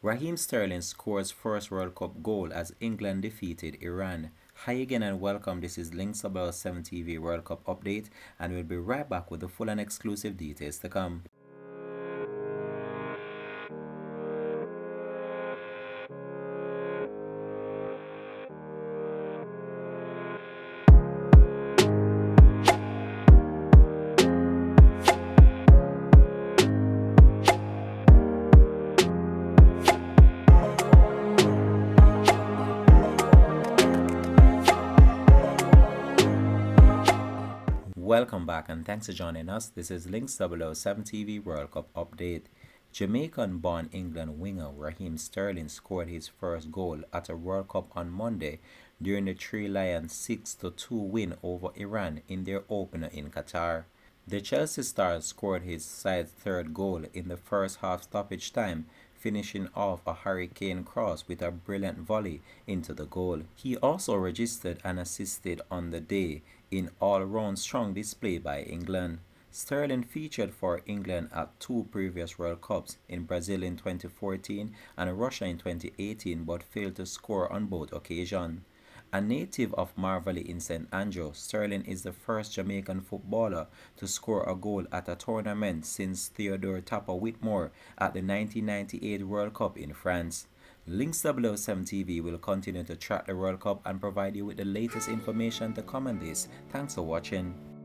Raheem Sterling scores first World Cup goal as England defeated Iran. Hi again and welcome. This is Links About 7 TV World Cup update, and we'll be right back with the full and exclusive details to come. Welcome back and thanks for joining us. This is Links 007 TV World Cup update. Jamaican-born England winger Raheem Sterling scored his first goal at a World Cup on Monday during the Three Lions 6-2 win over Iran in their opener in Qatar. The Chelsea star scored his side's third goal in the first half stoppage time, finishing off a hurricane cross with a brilliant volley into the goal. He also registered and assisted on the day in all-round strong display by England. Sterling featured for England at two previous World Cups, in Brazil in 2014 and Russia in 2018, but failed to score on both occasions. A native of Marvelly in St Andrew, Sterling is the first Jamaican footballer to score a goal at a tournament since Theodore Tapper Whitmore at the 1998 World Cup in France. Links 007 TV will continue to track the World Cup and provide you with the latest information to come on this. Thanks for watching.